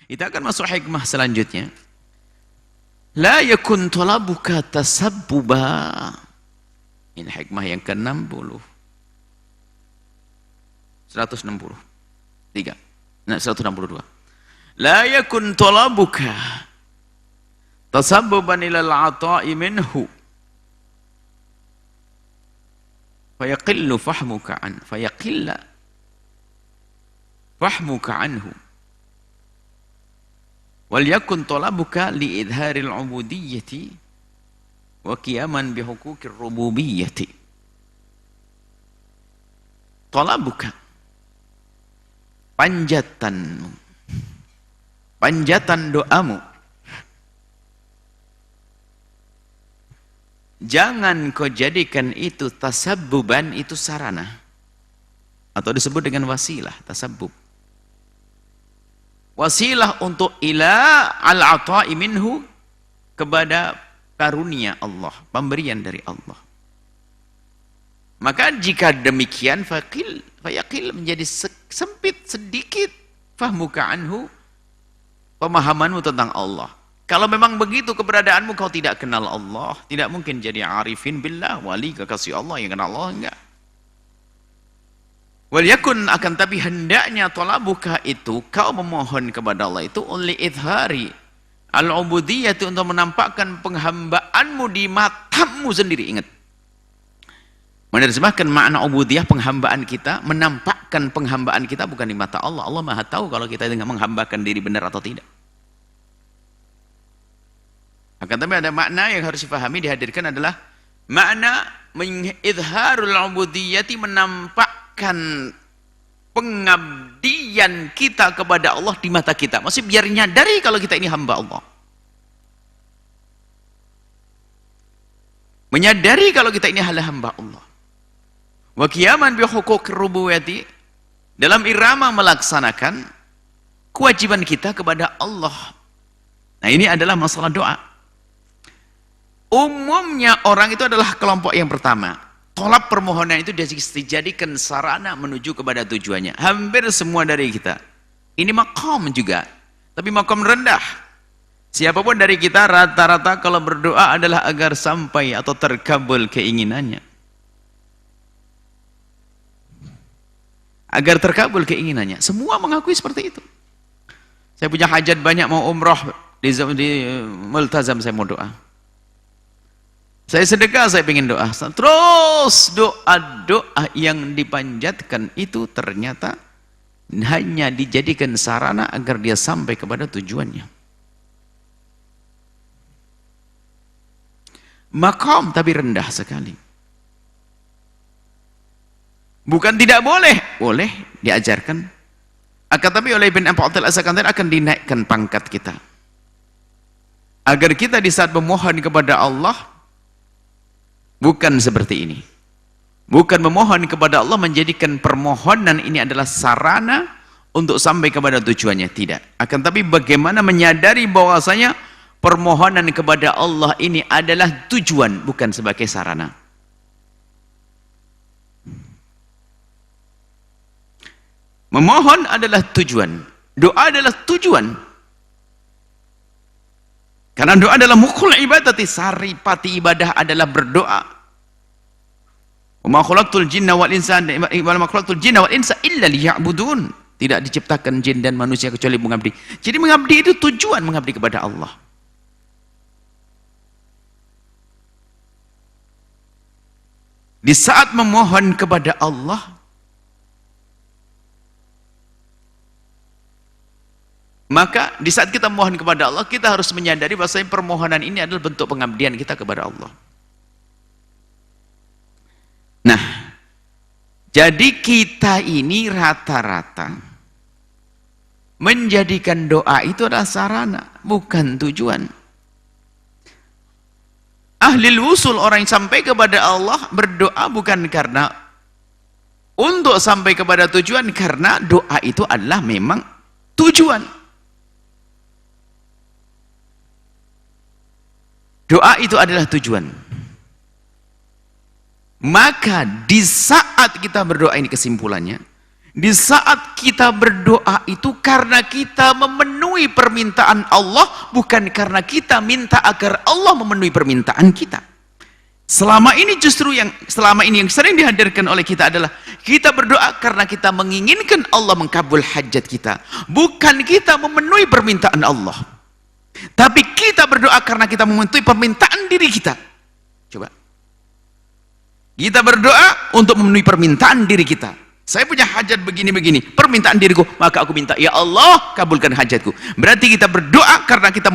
Kita akan masuk hikmah selanjutnya. La yakun talabuka tasabbuba. Ini hikmah yang ke-60. 163. Nah, 162. La yakun talabuka tasabbuban ilal ata'i minhu. Fayaqillu fahmuka an. Fayaqilla fahmuka anhu. Wal yakun talabuka liidharil ubudiyyati wa qiyaman bihuquqir rububiyyati. Talabuka, panjatanmu, panjatan doamu, jangan kau jadikan itu tasabbuban, itu sarana, atau disebut dengan wasilah, tasabbub, wasilah untuk ila al-ata'i minhu, kepada karunia Allah, pemberian dari Allah. Maka jika demikian fayaqil menjadi sempit sedikit fahmuka anhu, pemahamanmu tentang Allah. Kalau memang begitu keberadaanmu, kau tidak kenal Allah, tidak mungkin jadi arifin billah, wali kekasih Allah yang kenal Allah, enggak. Wal yakun, akan tapi hendaknya talabuka itu, kau memohon kepada Allah itu li idhari al-ubudiyyah, untuk menampakkan penghambaanmu di matamu sendiri. Ingat, menerjemahkan makna ubudiyah, penghambaan kita, menampakkan penghambaan kita bukan di mata Allah. Allah Maha tahu kalau kita dengan menghambakan diri benar atau tidak. Akan tapi ada makna yang harus dipahami, dihadirkan adalah makna mengidharul ubudiyyati, menampakkan pengabdian kita kepada Allah di mata kita. Maksudnya biar nyadari kalau kita ini hamba Allah. Menyadari kalau kita ini adalah hamba Allah. Wa qiyaman bi huquqir rububiyyati, dalam irama melaksanakan kewajiban kita kepada Allah. Nah, ini adalah masalah doa. Umumnya orang itu adalah kelompok yang pertama. Tolak permohonan itu dijadikan sarana menuju kepada tujuannya. Hampir semua dari kita. Ini maqam juga, tapi maqam rendah. Siapapun dari kita rata-rata kalau berdoa adalah agar sampai atau terkabul keinginannya. Agar terkabul keinginannya. Semua mengakui seperti itu. Saya punya hajat banyak, mau umroh di multazam, saya mau doa. Saya sedekah, saya ingin doa. Terus doa-doa yang dipanjatkan itu ternyata hanya dijadikan sarana agar dia sampai kepada tujuannya. Maqam tapi rendah sekali. Bukan tidak boleh, boleh diajarkan. Akan tapi oleh Ibn Athil As-Sakandari akan dinaikkan pangkat kita. Agar kita di saat memohon kepada Allah, bukan seperti ini. Bukan memohon kepada Allah menjadikan permohonan ini adalah sarana untuk sampai kepada tujuannya, tidak. Akan tapi bagaimana menyadari bahwasanya permohonan kepada Allah ini adalah tujuan, bukan sebagai sarana. Memohon adalah tujuan, doa adalah tujuan. Karena doa adalah mukul ibadati, saripati ibadah adalah berdoa. Wa ma khalaqtul jinna wal insa illa liya'budun. Tidak diciptakan jin dan manusia kecuali mengabdi. Jadi mengabdi itu tujuan, mengabdi kepada Allah. Di saat memohon kepada Allah, maka di saat kita mohon kepada Allah, kita harus menyadari bahwa permohonan ini adalah bentuk pengabdian kita kepada Allah. Nah, jadi kita ini rata-rata menjadikan doa itu adalah sarana, bukan tujuan. Ahlul wusul, orang yang sampai kepada Allah, berdoa bukan karena untuk sampai kepada tujuan, karena doa itu adalah memang tujuan. Doa itu adalah tujuan. Maka di saat kita berdoa, ini kesimpulannya, Di saat kita berdoa itu karena kita memenuhi permintaan Allah, bukan karena kita minta agar Allah memenuhi permintaan kita. Selama ini yang sering dihadirkan oleh kita adalah kita berdoa karena kita menginginkan Allah mengkabul hajat kita, bukan kita memenuhi permintaan Allah. Tapi kita berdoa karena kita memenuhi permintaan diri kita. Coba. Kita berdoa untuk memenuhi permintaan diri kita. Saya punya hajat begini-begini, permintaan diriku, maka aku minta, ya Allah, kabulkan hajatku. Berarti kita berdoa karena kita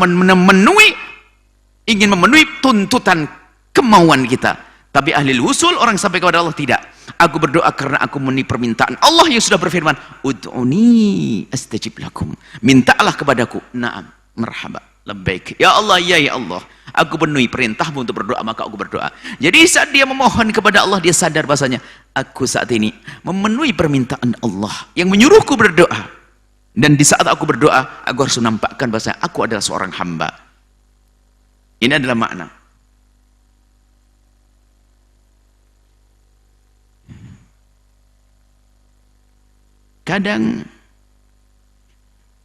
ingin memenuhi tuntutan kemauan kita. Tapi ahli usul, orang sampai kepada Allah, tidak. Aku berdoa karena aku memenuhi permintaan Allah yang sudah berfirman, ud'uni astajib lakum. Mintalah kepadaku. Naam, marhaba, labbaik. Ya Allah, ya Allah. Aku penuhi perintahmu untuk berdoa, maka aku berdoa. Jadi saat dia memohon kepada Allah, dia sadar bahasanya, aku saat ini memenuhi permintaan Allah yang menyuruhku berdoa. Dan di saat aku berdoa, aku harus menampakkan bahasanya, aku adalah seorang hamba. Ini adalah makna. Kadang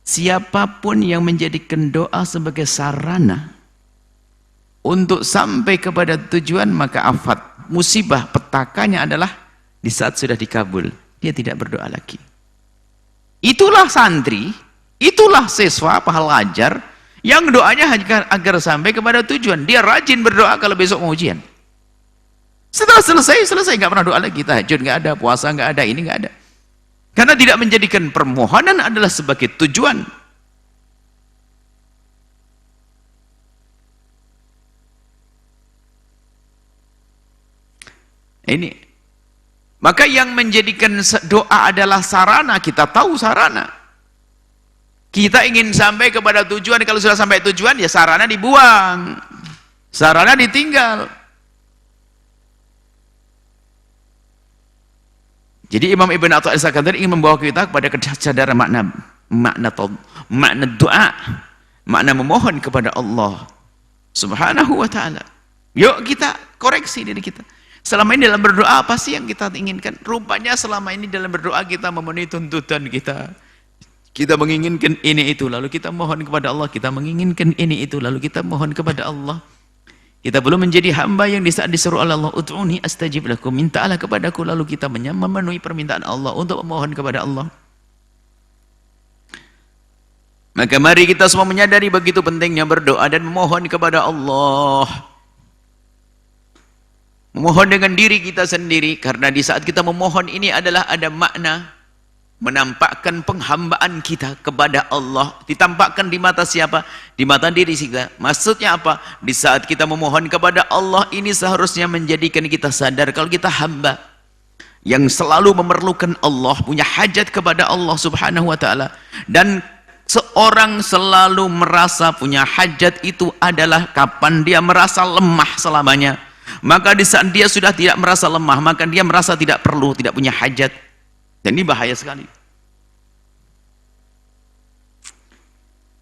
siapapun yang menjadikan doa sebagai sarana untuk sampai kepada tujuan, maka afat, musibah, petakanya adalah di saat sudah dikabul, dia tidak berdoa lagi. Itulah santri, itulah siswa, pelajar yang doanya agar sampai kepada tujuan. Dia rajin berdoa kalau besok mau ujian. Setelah selesai nggak pernah doa lagi, tahajud nggak ada, puasa nggak ada, ini nggak ada. Karena tidak menjadikan permohonan adalah sebagai tujuan. Ini. Maka yang menjadikan doa adalah sarana, kita tahu sarana. Kita ingin sampai kepada tujuan, kalau sudah sampai tujuan, ya sarana dibuang. Sarana ditinggal. Jadi Imam Ibn Atha al-Sakandari ingin membawa kita kepada kesadaran makna doa, makna memohon kepada Allah Subhanahu wa ta'ala. Yuk kita koreksi diri kita. Selama ini dalam berdoa apa sih yang kita inginkan? Rupanya selama ini dalam berdoa kita memenuhi tuntutan kita. Kita menginginkan ini itu, lalu kita mohon kepada Allah. Kita menginginkan ini itu, lalu kita mohon kepada Allah. Kita belum menjadi hamba yang di saat disuruh oleh Allah, ud'uni astajib lakum, mintalah kepadaku, lalu kita memenuhi permintaan Allah untuk memohon kepada Allah. Maka mari kita semua menyadari begitu pentingnya berdoa dan memohon kepada Allah. Memohon dengan diri kita sendiri, karena di saat kita memohon ini adalah ada makna menampakkan penghambaan kita kepada Allah. Ditampakkan di mata siapa? Di mata diri kita. Maksudnya apa? Di saat kita memohon kepada Allah ini seharusnya menjadikan kita sadar kalau kita hamba yang selalu memerlukan Allah, punya hajat kepada Allah Subhanahu wa ta'ala. Dan seorang selalu merasa punya hajat itu adalah kapan dia merasa lemah selamanya. Maka di saat dia sudah tidak merasa lemah, maka dia merasa tidak perlu, tidak punya hajat. Dan ini bahaya sekali.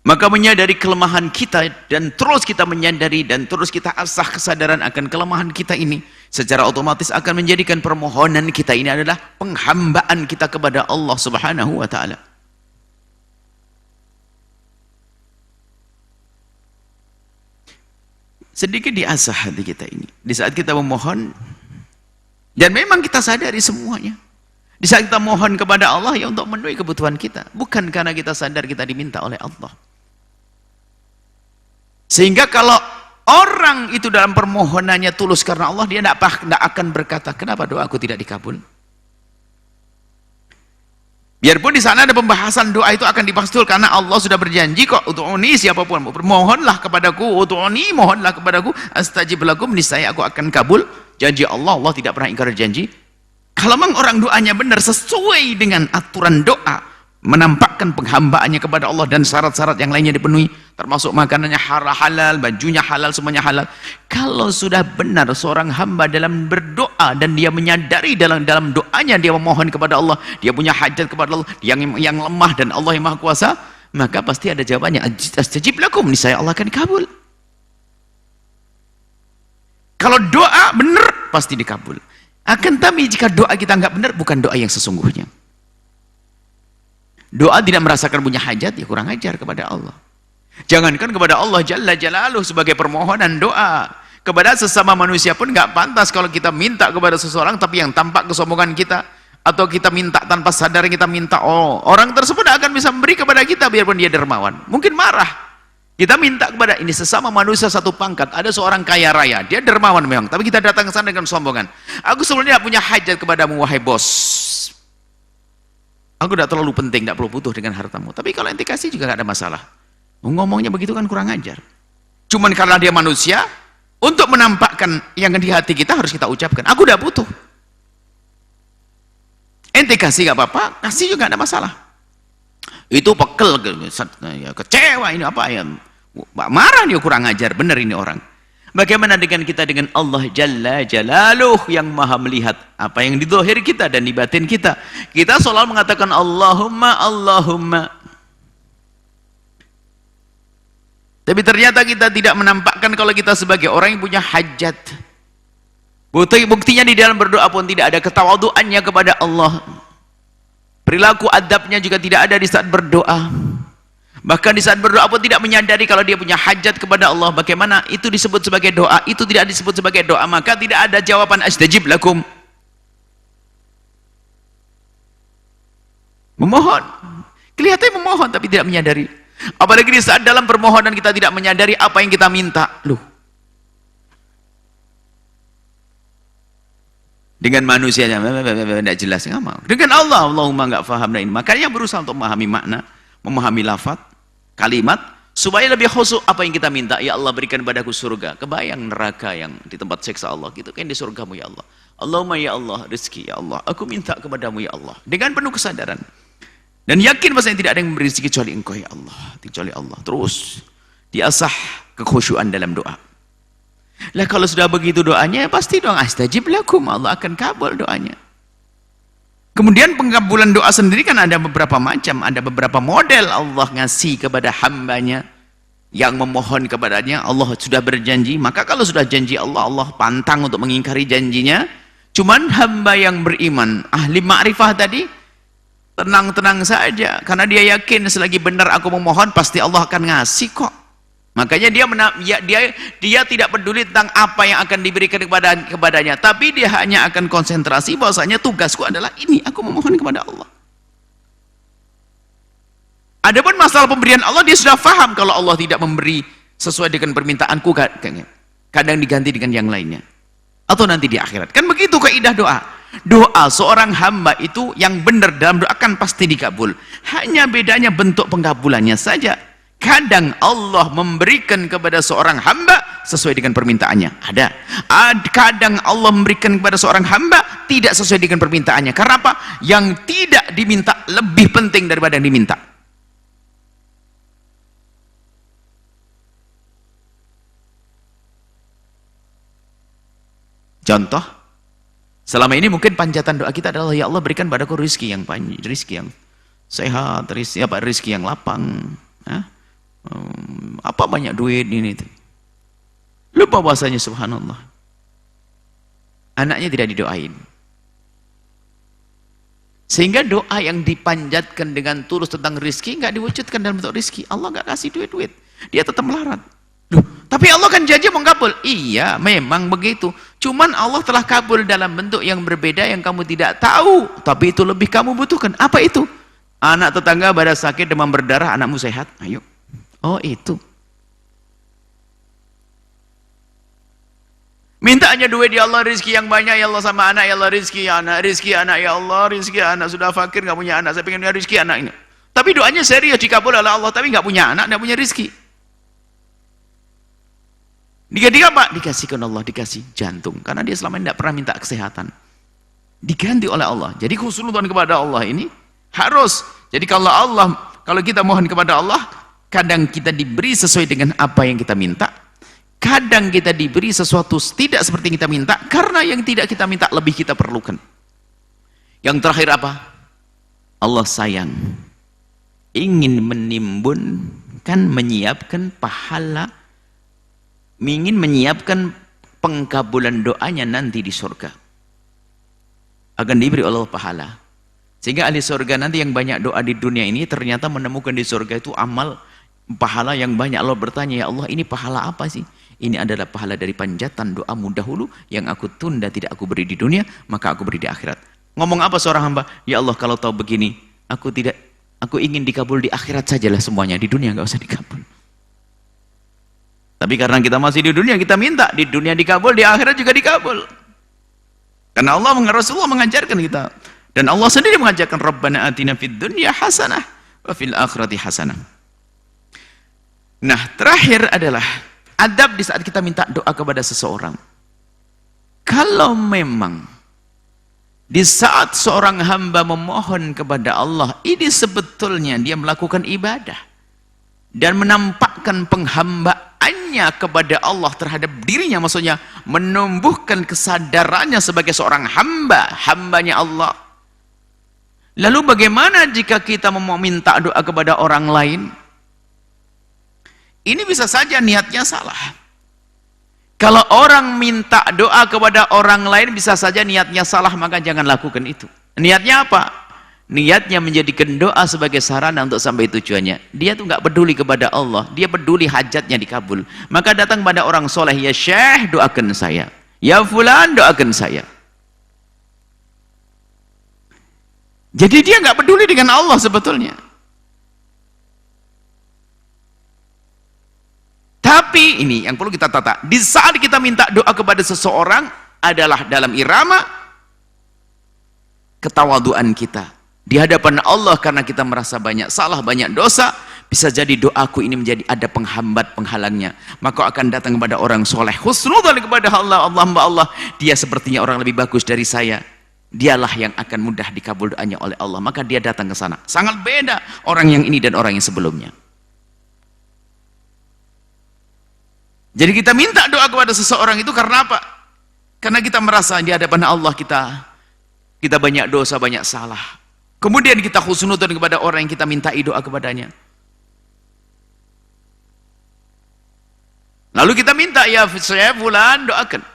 Maka menyadari kelemahan kita dan terus kita menyadari dan terus kita asah kesadaran akan kelemahan kita ini, secara otomatis akan menjadikan permohonan kita ini adalah penghambaan kita kepada Allah Subhanahu wa ta'ala. Sedikit diasah hati kita ini di saat kita memohon, dan memang kita sadari semuanya. Di saat kita mohon kepada Allah ya untuk memenuhi kebutuhan kita, bukan karena kita sadar kita diminta oleh Allah. Sehingga kalau orang itu dalam permohonannya tulus karena Allah, dia tidak akan berkata, kenapa doaku tidak dikabul? Biarpun di sana ada pembahasan doa itu akan dibahas karena Allah sudah berjanji kok, ud'uni, siapapun mohonlah kepadaku, ud'uni, mohonlah kepadaku, astajib lakum, niscaya aku akan kabul. Janji Allah, Allah tidak pernah ingkar janji. Kalau memang orang doanya benar sesuai dengan aturan doa, menampakkan penghambaannya kepada Allah dan syarat-syarat yang lainnya dipenuhi, termasuk makanannya halal, bajunya halal, semuanya halal. Kalau sudah benar seorang hamba dalam berdoa dan dia menyadari dalam doanya dia memohon kepada Allah, dia punya hajat kepada Allah yang lemah dan Allah yang Maha Kuasa, maka pasti ada jawabannya, astajib lakum, niscaya Allah akan kabul. Kalau doa benar pasti dikabul. Akan tapi jika doa kita nggak benar, bukan doa yang sesungguhnya. Doa tidak merasakan punya hajat, ya kurang ajar kepada Allah. Jangankan kepada Allah Jalla Jalaluh sebagai permohonan doa, kepada sesama manusia pun nggak pantas kalau kita minta kepada seseorang tapi yang tampak kesombongan kita, atau kita minta tanpa sadar kita minta, oh orang tersebut akan bisa memberi kepada kita biarpun dia dermawan, mungkin marah. Kita minta kepada ini sesama manusia satu pangkat, ada seorang kaya raya, dia dermawan memang, tapi kita datang ke sana dengan sombongan. Aku sebenarnya punya hajat kepadamu wahai bos. Aku tidak terlalu penting, tidak perlu butuh dengan hartamu. Tapi kalau ente kasih juga tidak ada masalah. Ngomongnya begitu kan kurang ajar. Cuman karena dia manusia, untuk menampakkan yang di hati kita harus kita ucapkan. Aku tidak butuh. Ente kasih gak apa-apa, kasih juga tidak ada masalah. Itu pekel, kecewa ini apa ya? Marah dia, kurang ajar, benar ini orang. Bagaimana dengan kita dengan Allah Jalla Jalaluh yang maha melihat apa yang di zahir kita dan di batin kita. Kita selalu mengatakan Allahumma, Allahumma. Tapi ternyata kita tidak menampakkan kalau kita sebagai orang yang punya hajat. Buktinya di dalam berdoa pun tidak ada ketawaduannya kepada Allah. Perilaku adabnya juga tidak ada di saat berdoa. Bahkan di saat berdoa pun tidak menyadari kalau dia punya hajat kepada Allah. Bagaimana itu disebut sebagai doa? Itu tidak disebut sebagai doa, maka tidak ada jawaban astajib lakum. Memohon, kelihatannya memohon tapi tidak menyadari. Apalagi di saat dalam permohonan kita tidak menyadari apa yang kita minta. Loh, dengan manusianya tidak jelas, nggak mau. Dengan Allah, Allahumma nggak paham. Nah ini makanya berusaha untuk memahami makna, memahami lafaz, kalimat, supaya lebih khusyuk apa yang kita minta. Ya Allah, berikan padaku surga. Kebayang neraka yang di tempat siksa Allah gitu kan, di surgamu ya Allah. Allahumma ya Allah, rezeki ya Allah, aku minta kepadamu ya Allah, dengan penuh kesadaran dan yakin bahwasanya tidak ada yang memberi rezeki kecuali Engkau ya Allah, kecuali Allah. Terus diasah kekhusyuan dalam doa. Lah kalau sudah begitu doanya, pasti dong astajib lakum, Allah akan kabul doanya. Kemudian pengkabulan doa sendiri kan ada beberapa macam, ada beberapa model Allah ngasih kepada hambanya yang memohon kepadanya. Allah sudah berjanji, maka kalau sudah janji Allah, Allah pantang untuk mengingkari janjinya. Cuman hamba yang beriman, ahli ma'rifah tadi, tenang-tenang saja, karena dia yakin selagi benar aku memohon, pasti Allah akan ngasih kok. Makanya dia tidak peduli tentang apa yang akan diberikan kepadanya, tapi dia hanya akan konsentrasi bahwasanya tugasku adalah ini, aku memohon kepada Allah. Adapun masalah pemberian Allah, dia sudah paham kalau Allah tidak memberi sesuai dengan permintaanku, kadang diganti dengan yang lainnya, atau nanti di akhirat. Kan begitu kaidah doa. Doa seorang hamba itu yang benar dalam doa kan pasti dikabul. Hanya bedanya bentuk pengkabulannya saja. Kadang Allah memberikan kepada seorang hamba sesuai dengan permintaannya, ada. Kadang Allah memberikan kepada seorang hamba tidak sesuai dengan permintaannya. Karena apa? Yang tidak diminta lebih penting daripada yang diminta. Contoh, selama ini mungkin panjatan doa kita adalah ya Allah berikan padaku rezeki yang panjang, rezeki yang sehat, rezeki yang lapang, apa banyak duit ini itu. Lupa bahasanya subhanallah, anaknya tidak didoain, sehingga doa yang dipanjatkan dengan tulus tentang rezeki nggak diwujudkan dalam bentuk rezeki. Allah nggak kasih duit, dia tetap melarat. Loh, tapi Allah kan janji mengabul. Iya, memang begitu. Cuman Allah telah kabul dalam bentuk yang berbeda yang kamu tidak tahu, tapi itu lebih kamu butuhkan. Apa itu? Anak tetangga pada sakit demam berdarah, anakmu sehat. Ayo. Oh itu. Minta aja duit ya Allah, rezeki yang banyak ya Allah, sama anak ya Allah, rezeki anak ya Allah, rezeki anak, sudah fakir nggak punya anak, saya pengen punya rezeki anak ini. Tapi doanya serius dikabul oleh Allah, tapi nggak punya anak, nggak punya rezeki. Diganti apa? Dikasihkan Allah, dikasih jantung, karena dia selama ini tidak pernah minta kesehatan, diganti oleh Allah. Jadi khusnudzon kepada Allah ini harus. Jadi kalau kita mohon kepada Allah, kadang kita diberi sesuai dengan apa yang kita minta, kadang kita diberi sesuatu tidak seperti yang kita minta, karena yang tidak kita minta lebih kita perlukan. Yang terakhir apa? Allah sayang, ingin menimbunkan, menyiapkan pahala, ingin menyiapkan pengkabulan doanya nanti di surga. Akan diberi Allah pahala. Sehingga ahli surga nanti yang banyak doa di dunia ini ternyata menemukan di surga itu amal pahala yang banyak. Allah bertanya, ya Allah ini pahala apa sih? Ini adalah pahala dari panjatan doamu dahulu yang aku tunda tidak aku beri di dunia, maka aku beri di akhirat. Ngomong apa seorang hamba? Ya Allah kalau tahu begini, aku ingin dikabul di akhirat sajalah semuanya, di dunia nggak usah dikabul. Tapi karena kita masih di dunia, kita minta di dunia dikabul, di akhirat juga dikabul. Karena Rasulullah mengajarkan kita. Dan Allah sendiri mengajarkan Rabbana atina fid dunya hasanah wa fil akhirati hasanah. Nah, terakhir adalah adab di saat kita minta doa kepada seseorang. Kalau memang di saat seorang hamba memohon kepada Allah, ini sebetulnya dia melakukan ibadah dan menampakkan penghambaannya kepada Allah terhadap dirinya, maksudnya menumbuhkan kesadarannya sebagai seorang hambanya Allah. Lalu bagaimana jika kita mau minta doa kepada orang lain? Ini bisa saja niatnya salah. Kalau orang minta doa kepada orang lain bisa saja niatnya salah, maka jangan lakukan itu. Niatnya apa? Niatnya menjadikan doa sebagai sarana untuk sampai tujuannya. Dia tuh nggak peduli kepada Allah, dia peduli hajatnya dikabul. Maka datang pada orang soleh, ya Syekh doakan saya, ya Fulan doakan saya. Jadi dia nggak peduli dengan Allah sebetulnya. Tapi ini yang perlu kita tata. Di saat kita minta doa kepada seseorang adalah dalam irama ketawaduan kita di hadapan Allah, karena kita merasa banyak salah, banyak dosa. Bisa jadi doaku ini menjadi ada penghambat, penghalangnya. Maka akan datang kepada orang soleh, husnudzan kepada Allah, Allah, dia sepertinya orang lebih bagus dari saya. Dialah yang akan mudah dikabul doanya oleh Allah. Maka dia datang ke sana. Sangat beda orang yang ini dan orang yang sebelumnya. Jadi kita minta doa kepada seseorang itu karena apa? Karena kita merasa di hadapan Allah kita banyak dosa, banyak salah. Kemudian kita husnudzan kepada orang yang kita mintai doa kepadanya. Lalu kita minta, ya saya Fulan doakan.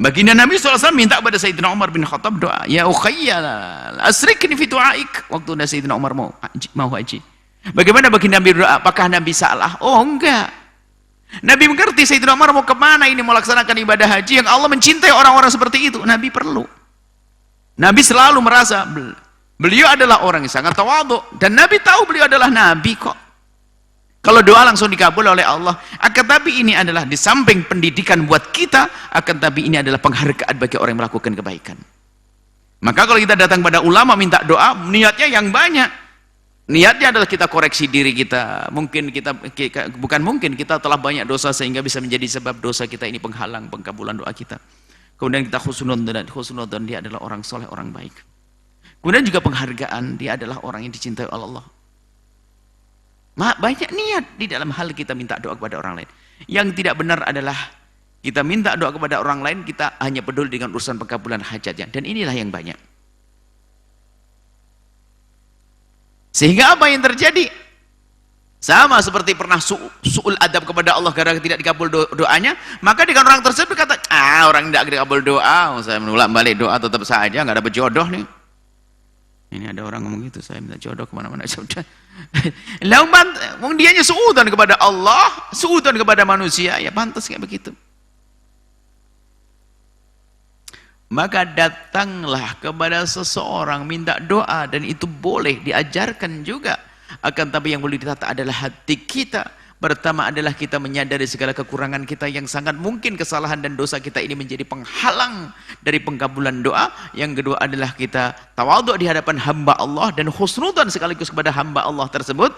Baginda Nabi SAW minta kepada Sayyidina Umar bin Khattab doa, ya ukhayyal asrikni fi du'aik, waktu Sayyidina Umar mau haji. Bagaimana baginda Nabi berdoa? Apakah Nabi salah? Oh enggak. Nabi mengerti Sayyidina Umar mau kemana ini, mau laksanakan ibadah haji yang Allah mencintai orang-orang seperti itu. Nabi perlu. Nabi selalu merasa beliau adalah orang yang sangat tawadhu, dan Nabi tahu beliau adalah Nabi kok. Kalau doa langsung dikabul oleh Allah. Akan tapi ini adalah di samping pendidikan buat kita, akan tapi ini adalah penghargaan bagi orang yang melakukan kebaikan. Maka kalau kita datang pada ulama minta doa, niatnya yang banyak. Niatnya adalah kita koreksi diri kita. Bukan mungkin kita telah banyak dosa sehingga bisa menjadi sebab dosa kita ini penghalang pengkabulan doa kita. Kemudian kita husnudzon, dia adalah orang soleh, orang baik. Kemudian juga penghargaan, dia adalah orang yang dicintai oleh Allah. Banyak niat di dalam hal kita minta doa kepada orang lain. Yang tidak benar adalah kita minta doa kepada orang lain, kita hanya peduli dengan urusan pengkabulan hajatnya. Dan inilah yang banyak. Sehingga apa yang terjadi? Sama seperti pernah su'ul adab kepada Allah karena tidak dikabul doanya, maka dengan orang tersebut berkata, orang tidak dikabul doa, saya menolak balik doa tetap saja, nggak dapat jodoh nih. Ini ada orang ngomong gitu, saya minta jodoh kemana-mana sudah. Lalu dianya suudzon kepada Allah, suudzon kepada manusia, ya pantas kayak begitu. Maka datanglah kepada seseorang minta doa, dan itu boleh diajarkan juga. Akan tapi yang boleh ditata adalah hati kita. Pertama adalah kita menyadari segala kekurangan kita yang sangat mungkin kesalahan dan dosa kita ini menjadi penghalang dari pengkabulan doa. Yang kedua adalah kita tawadhu di hadapan hamba Allah dan husnudzon sekaligus kepada hamba Allah tersebut.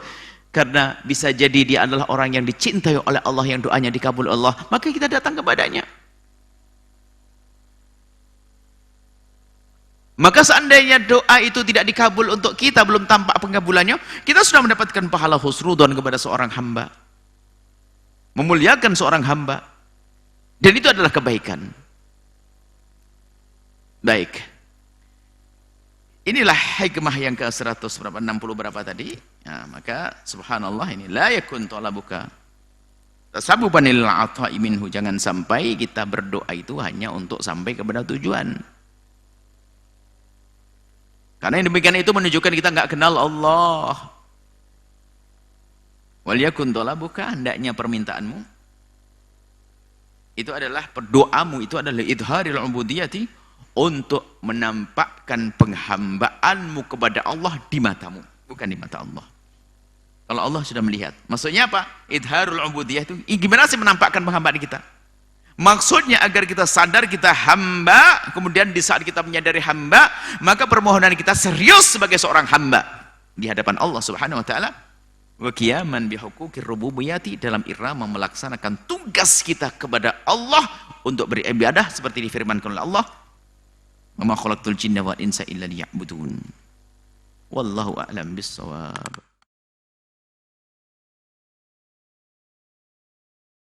Karena bisa jadi dia adalah orang yang dicintai oleh Allah, yang doanya dikabul Allah. Maka kita datang kepadanya. Maka seandainya doa itu tidak dikabul untuk kita, belum tampak pengabulannya, kita sudah mendapatkan pahala husnudzon kepada seorang hamba. Memuliakan seorang hamba, dan itu adalah kebaikan. Baik, inilah hikmah yang ke 160 berapa tadi. Maka subhanallah, ini la yakun talabuka Tasabubanil ata'i minhu, jangan sampai kita berdoa itu hanya untuk sampai kepada tujuan. Karena yang demikian itu menunjukkan kita nggak kenal Allah. Wal yakun talabuka, hendaknya permintaanmu itu adalah, berdoamu itu adalah idharil ubudiyati, untuk menampakkan penghambaanmu kepada Allah di matamu, bukan di mata Allah. Kalau Allah sudah melihat, maksudnya apa? Idharul ubudiyah itu gimana sih menampakkan penghambaan kita? Maksudnya agar kita sadar kita hamba, kemudian di saat kita menyadari hamba, maka permohonan kita serius sebagai seorang hamba di hadapan Allah Subhanahu wa taala. Wa qiyaman bihuquqir rububiyyati, dalam irama melaksanakan tugas kita kepada Allah untuk beribadah seperti difirmankan oleh Allah, "Wa ma khalaqtul jinna wal insa illa liya'budun." Wallahu a'lam bissawab.